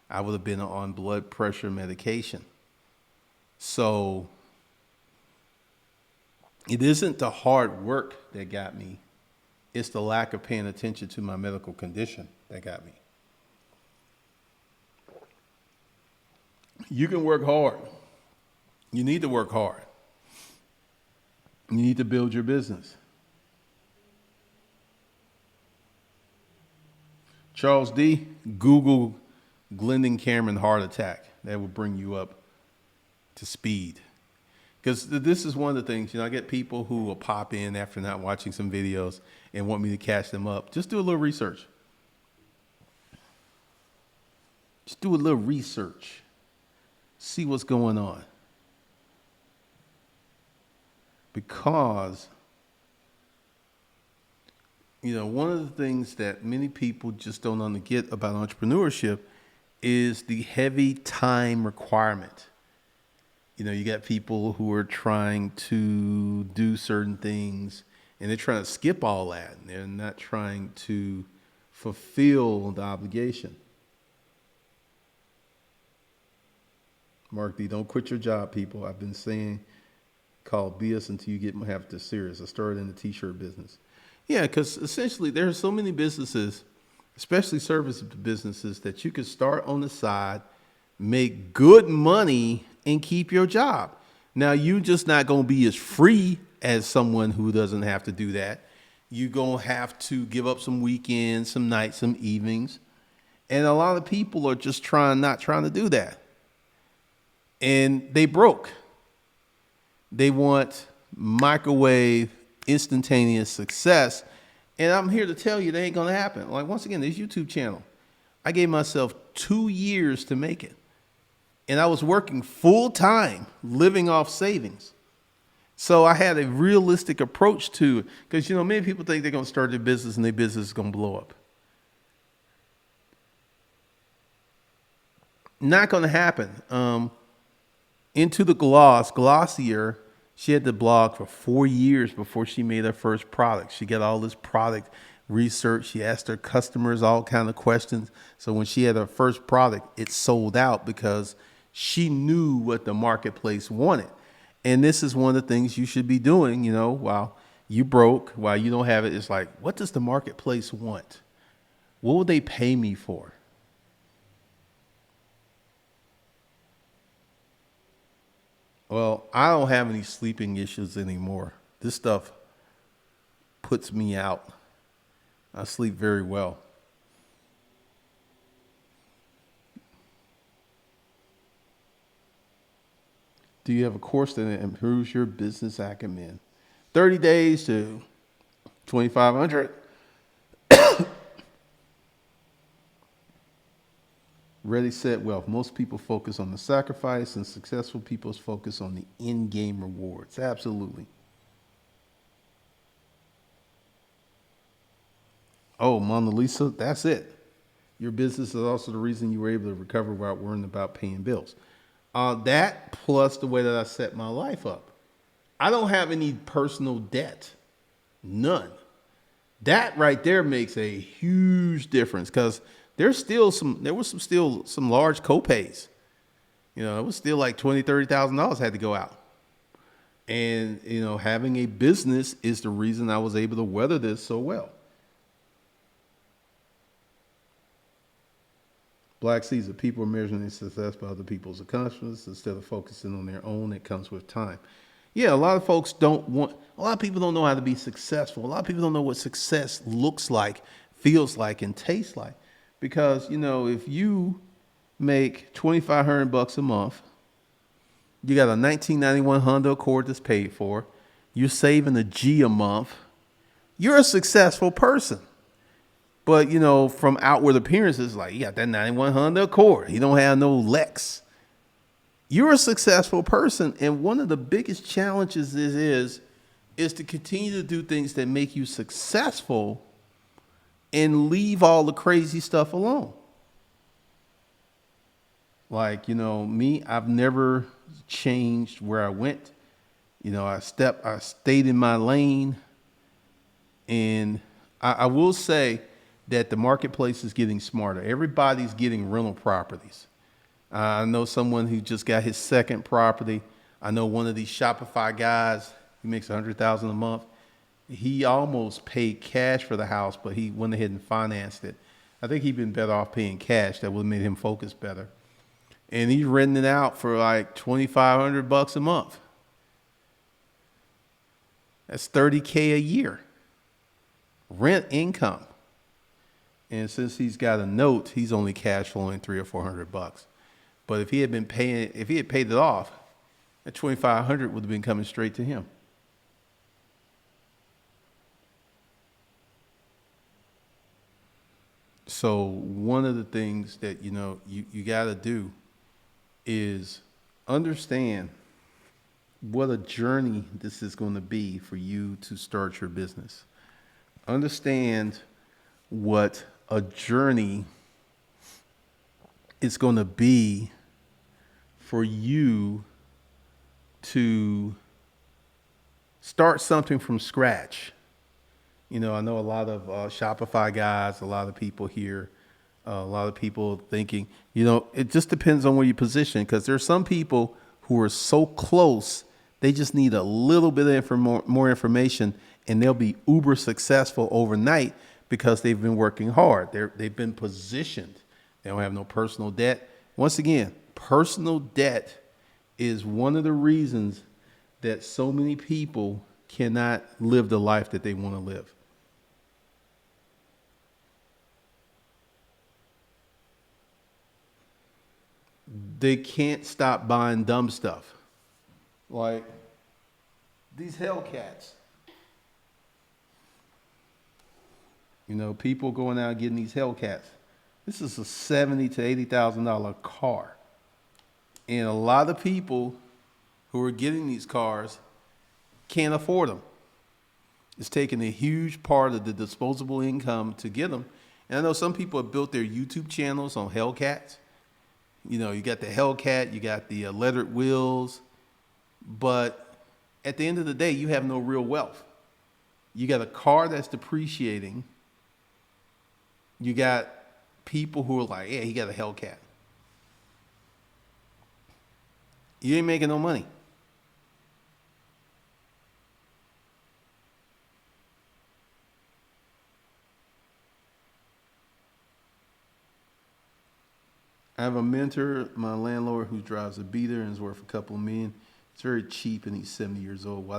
I would have been on blood pressure medication. So it isn't the hard work that got me. It's the lack of paying attention to my medical condition that got me. You can work hard. You need to work hard. You need to build your business. Charles D., Google Glendon Cameron heart attack. That will bring you up to speed. Because this is one of the things, I get people who will pop in after not watching some videos and want me to catch them up. Just do a little research. Just do a little research. See what's going on. because, one of the things that many people just don't get about entrepreneurship is the heavy time requirement. You got people who are trying to do certain things and they're trying to skip all that. And they're not trying to fulfill the obligation. Mark D, don't quit your job, people. I've been saying call BS until you have this serious. I started in the t-shirt business. Yeah, because essentially there are so many businesses, especially service businesses, that you could start on the side, make good money, and keep your job. Now, you're just not going to be as free as someone who doesn't have to do that. You're going to have to give up some weekends, some nights, some evenings. And a lot of people are just not trying to do that. And they broke. They want microwave, instantaneous success. And I'm here to tell you that ain't going to happen. Like, once again, this YouTube channel, I gave myself 2 years to make it. And I was working full time, living off savings. So I had a realistic approach to it. Because, many people think they're going to start their business and their business is going to blow up. Not going to happen. Into the Glossier, she had to blog for 4 years before she made her first product. She got all this product research. She asked her customers all kind of questions. So when she had her first product, it sold out because she knew what the marketplace wanted. And this is one of the things you should be doing, while you broke, while you don't have it. It's like, what does the marketplace want? What will they pay me for? Well, I don't have any sleeping issues anymore. This stuff puts me out. I sleep very well. Do you have a course that improves your business acumen? 30 days to 2,500. Ready, set, wealth. Most people focus on the sacrifice and successful people focus on the in-game rewards. Absolutely. Oh, Mona Lisa, that's it. Your business is also the reason you were able to recover without worrying about paying bills. That plus the way that I set my life up. I don't have any personal debt. None. That right there makes a huge difference because there was some large copays. It was still like $20,000-$30,000 had to go out. And, having a business is the reason I was able to weather this so well. Black Caesar, people are measuring their success by other people's accomplishments instead of focusing on their own. It comes with time. Yeah, a lot of people don't know how to be successful. A lot of people don't know what success looks like, feels like, and tastes like. Because, if you make $2,500 a month, you got a 1991 Honda Accord that's paid for, you're saving a G a month, you're a successful person. But, from outward appearances, like you got that 91 Honda Accord, you don't have no Lex. You're a successful person. And one of the biggest challenges is to continue to do things that make you successful and leave all the crazy stuff alone. Like, me, I've never changed where I went. I stayed in my lane. And I will say that the marketplace is getting smarter. Everybody's getting rental properties. I know someone who just got his second property. I know one of these Shopify guys, he makes $100,000 a month. He almost paid cash for the house, but he went ahead and financed it. I think he'd been better off paying cash. That would have made him focus better. And he's renting it out for like $2,500 a month. That's $30K a year. Rent income. And since he's got a note, he's only cash flowing $300 or $400. But if he had paid it off, that $2,500 would have been coming straight to him. So one of the things that, you got to do is understand what a journey this is going to be for you to start your business. Understand what a journey it's going to be for you to start something from scratch. I know a lot of Shopify guys, a lot of people here, a lot of people thinking, it just depends on where you position, because there's some people who are so close, they just need a little bit of more information, and they'll be uber successful overnight because they've been working hard. They've been positioned. They don't have no personal debt. Once again, personal debt is one of the reasons that so many people cannot live the life that they want to live. They can't stop buying dumb stuff. Like these Hellcats. People going out getting these Hellcats. This is a $70,000 to $80,000 car. And a lot of people who are getting these cars can't afford them. It's taking a huge part of the disposable income to get them. And I know some people have built their YouTube channels on Hellcats. You got the Hellcat, you got the lettered wheels, but at the end of the day, you have no real wealth. You got a car that's depreciating. You got people who are like, yeah, he got a Hellcat. You ain't making no money. I have a mentor, my landlord, who drives a beater and is worth a couple of million. It's very cheap, and he's 70 years old.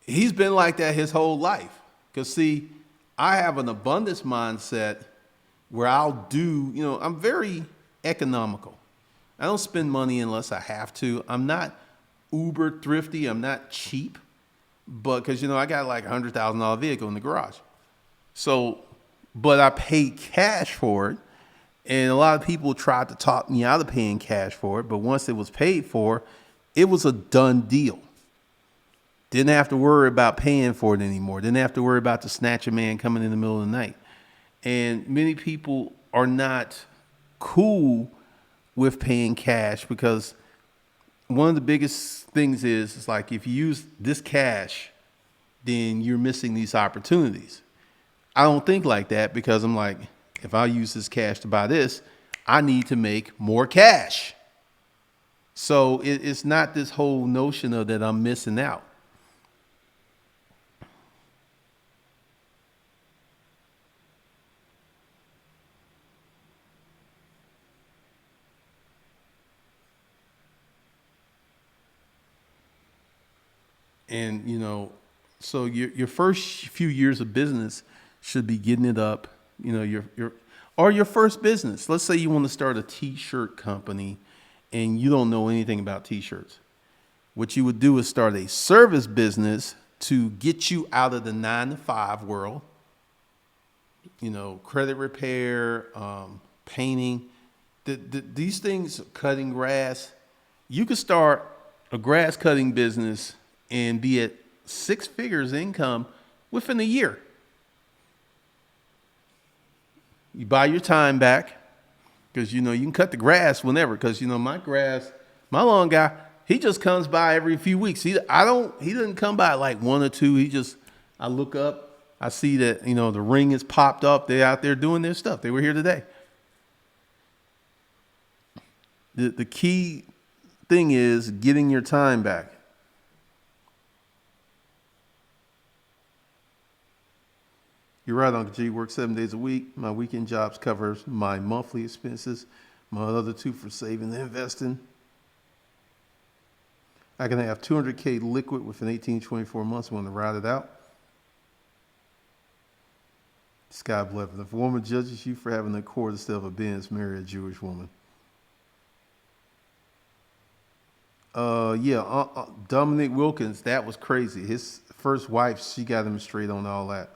He's been like that his whole life. Because, see, I have an abundance mindset where I'm very economical. I don't spend money unless I have to. I'm not uber thrifty. I'm not cheap. But because, I got like $100,000 vehicle in the garage. So, but I pay cash for it. And a lot of people tried to talk me out of paying cash for it. But once it was paid for, it was a done deal. Didn't have to worry about paying for it anymore. Didn't have to worry about the snatcher man coming in the middle of the night. And many people are not cool with paying cash, because one of the biggest things is like, if you use this cash, then you're missing these opportunities. I don't think like that, because I'm like, if I use this cash to buy this, I need to make more cash. So it's not this whole notion of that I'm missing out. And, so your first few years of business should be getting it up, or your first business. Let's say you want to start a t-shirt company and you don't know anything about t-shirts. What you would do is start a service business to get you out of the 9-to-5 world, credit repair, painting, these things, cutting grass. You could start a grass cutting business and be at 6 figures income within a year. You buy your time back, because, you can cut the grass whenever. Because, my lawn guy, he just comes by every few weeks. He doesn't come by like one or two. I look up, I see that, the ring is popped up. They're out there doing their stuff. They were here today. The key thing is getting your time back. You're right, Uncle G. Work 7 days a week. My weekend jobs covers my monthly expenses. My other two for saving and investing. I can have $200K liquid within 18, 24 months when I ride it out. Sky Blevin. If a woman judges you for having a Accord instead of a Benz, marry a Jewish woman. Dominic Wilkins, that was crazy. His first wife, she got him straight on all that.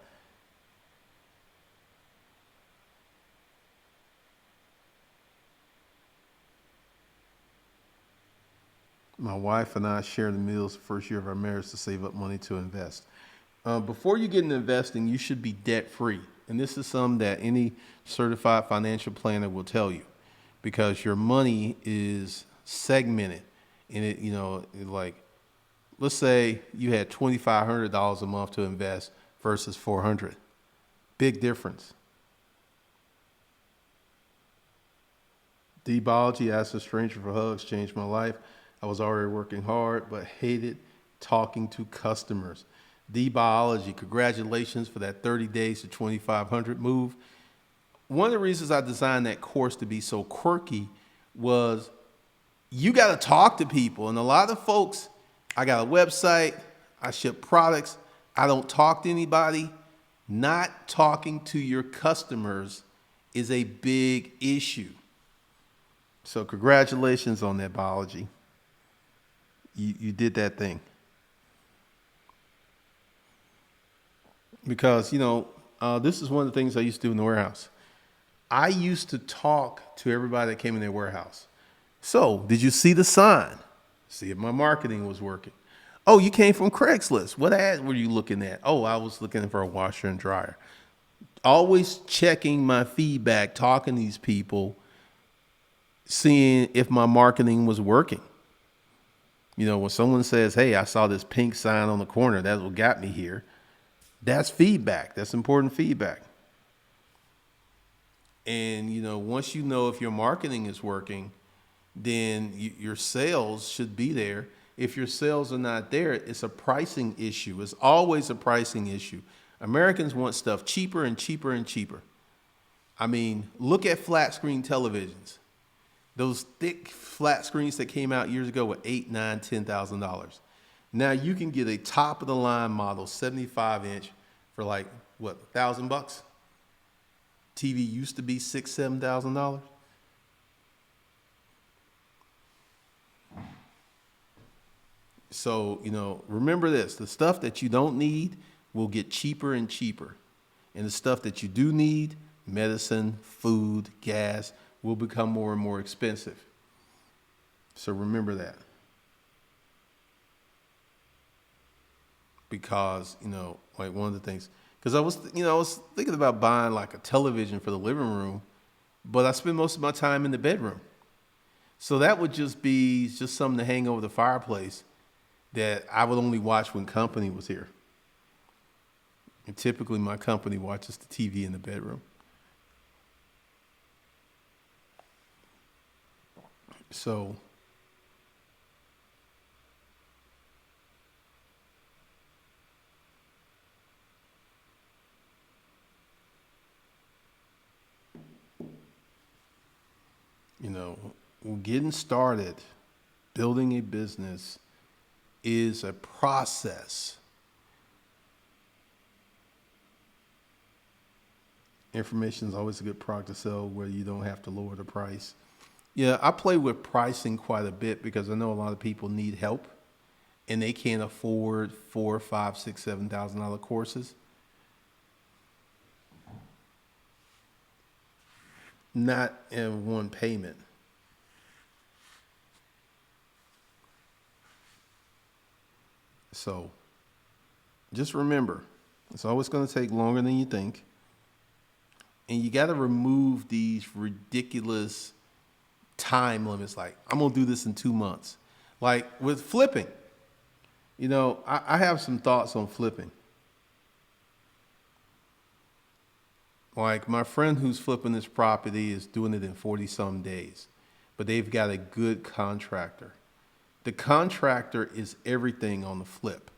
My wife and I share the meals the first year of our marriage to save up money to invest. Before you get into investing, you should be debt free. And this is something that any certified financial planner will tell you, because your money is segmented. And like, let's say you had $2,500 a month to invest versus 400. Big difference. D Biology asked a stranger for hugs, changed my life. I was already working hard, but hated talking to customers. D Biology, congratulations for that 30 days to 2,500 move. One of the reasons I designed that course to be so quirky was you got to talk to people. And a lot of folks, I got a website, I ship products, I don't talk to anybody. Not talking to your customers is a big issue. So congratulations on that, Biology. You did that thing. Because, this is one of the things I used to do in the warehouse. I used to talk to everybody that came in their warehouse. So, did you see the sign? See if my marketing was working. Oh, you came from Craigslist. What ad were you looking at? Oh, I was looking for a washer and dryer. Always checking my feedback, talking to these people, seeing if my marketing was working. When someone says, hey, I saw this pink sign on the corner, that's what got me here. That's feedback. That's important feedback. And, once you know if your marketing is working, then your sales should be there. If your sales are not there, it's a pricing issue. It's always a pricing issue. Americans want stuff cheaper and cheaper and cheaper. I mean, look at flat screen televisions. Those thick flat screens that came out years ago were $8,000, $9,000, $10,000. Now you can get a top of the line model, 75-inch, for like what, $1,000? TV used to be $6,000, $7,000. So, remember this: the stuff that you don't need will get cheaper and cheaper, and the stuff that you do need, medicine, food, gas, will become more and more expensive. So remember that. Because, like one of the things, because I was thinking about buying like a television for the living room, but I spend most of my time in the bedroom. So that would just be something to hang over the fireplace that I would only watch when company was here. And typically my company watches the TV in the bedroom. So getting started, building a business is a process. Information is always a good product to sell where you don't have to lower the price. Yeah, I play with pricing quite a bit because I know a lot of people need help and they can't afford $4,000, $5,000, $6,000, $7,000 courses. Not in one payment. So just remember, it's always going to take longer than you think. And you got to remove these ridiculous time limits. Like, I'm going to do this in 2 months. Like with flipping, I have some thoughts on flipping. Like my friend who's flipping this property is doing it in 40 some days, but they've got a good contractor. The contractor is everything on the flip.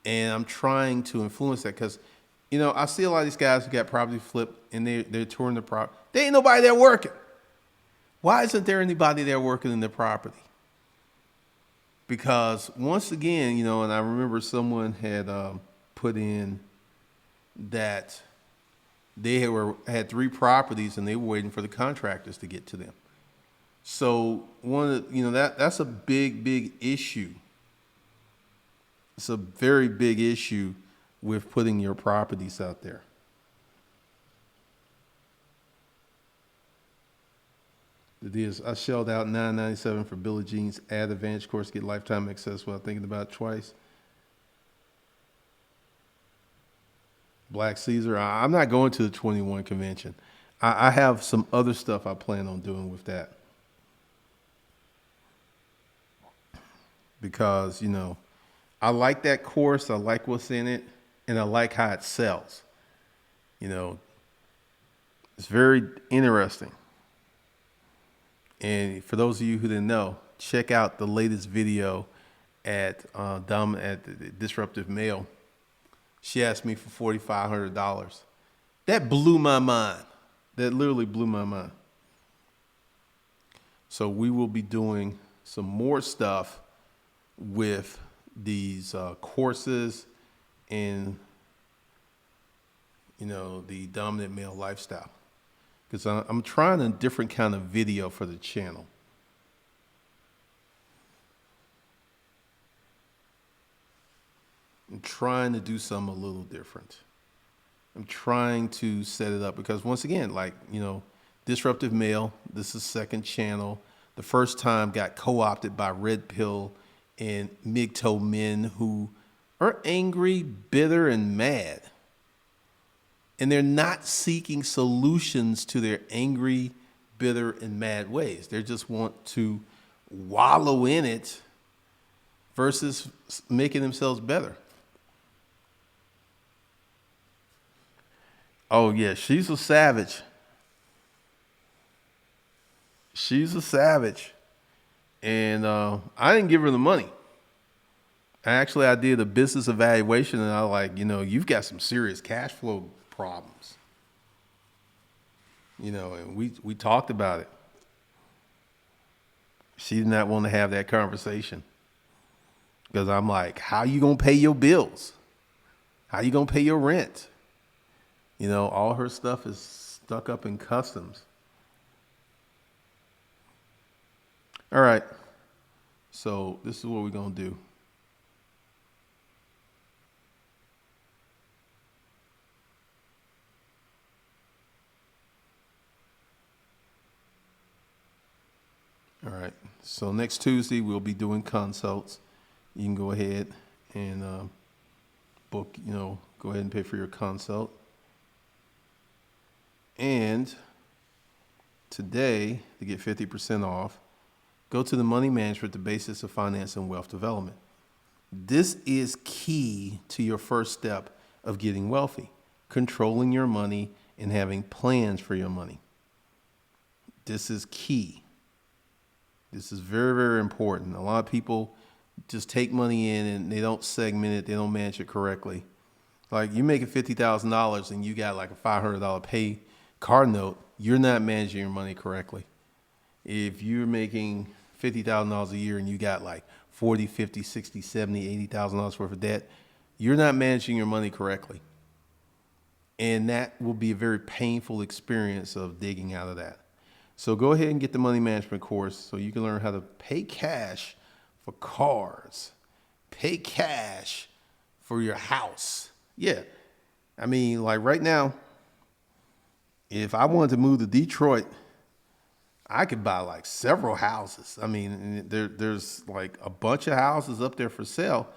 And I'm trying to influence that because, I see a lot of these guys who got property flipped and they're touring the property. There ain't nobody there working. Why isn't there anybody there working in the property? Because once again, and I remember someone had put in that they had 3 properties and they were waiting for the contractors to get to them. So that's a big issue. It's a very big issue with putting your properties out there. It is. I shelled out $9.97 for Billie Jean's Ad Advantage course, get lifetime access without thinking about it twice. Black Caesar. I'm not going to the 21 convention. I have some other stuff I plan on doing with that. Because, I like that course. I like what's in it. And I like how it sells. It's very interesting. And for those of you who didn't know, check out the latest video at the Disruptive Mail. She asked me for $4,500. That blew my mind. That literally blew my mind. So we will be doing some more stuff with these courses in, the dominant male lifestyle. Because I'm trying a different kind of video for the channel. I'm trying to do something a little different. I'm trying to set it up because once again, Disruptive Male, this is second channel. The first time got co-opted by Red Pill and MGTOW men who are angry, bitter, and mad. And they're not seeking solutions to their angry, bitter, and mad ways. They just want to wallow in it versus making themselves better. Oh, yeah, she's a savage. She's a savage. And I didn't give her the money. I did a business evaluation, and I you've got some serious cash flow problems. And we talked about it. She did not want to have that conversation. Because I'm like, how you going to pay your bills? How you going to pay your rent? All her stuff is stuck up in customs. All right. So this is what we're going to do. All right. So next Tuesday, we'll be doing consults. You can go ahead and book, go ahead and pay for your consult. And today, to get 50% off, go to the Money Management, the basis of finance and wealth development. This is key to your first step of getting wealthy, controlling your money and having plans for your money. This is key. This is very, very important. A lot of people just take money in and they don't segment it. They don't manage it correctly. Like you making $50,000 and you got like a $500 pay card note, you're not managing your money correctly. If you're making $50,000 a year and you got like 40, 50, 60, 70, $80,000 worth of debt, you're not managing your money correctly. And that will be a very painful experience of digging out of that. So go ahead and get the money management course so you can learn how to pay cash for cars, pay cash for your house. Yeah. Right now, if I wanted to move to Detroit, I could buy like several houses. There's like a bunch of houses up there for sale,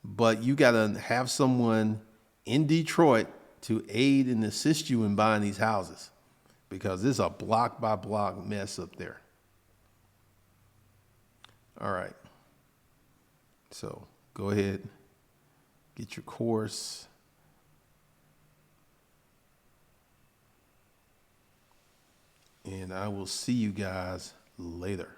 but you got to have someone in Detroit to aid and assist you in buying these houses because it's a block by block mess up there. All right. So go ahead, get your course. And I will see you guys later.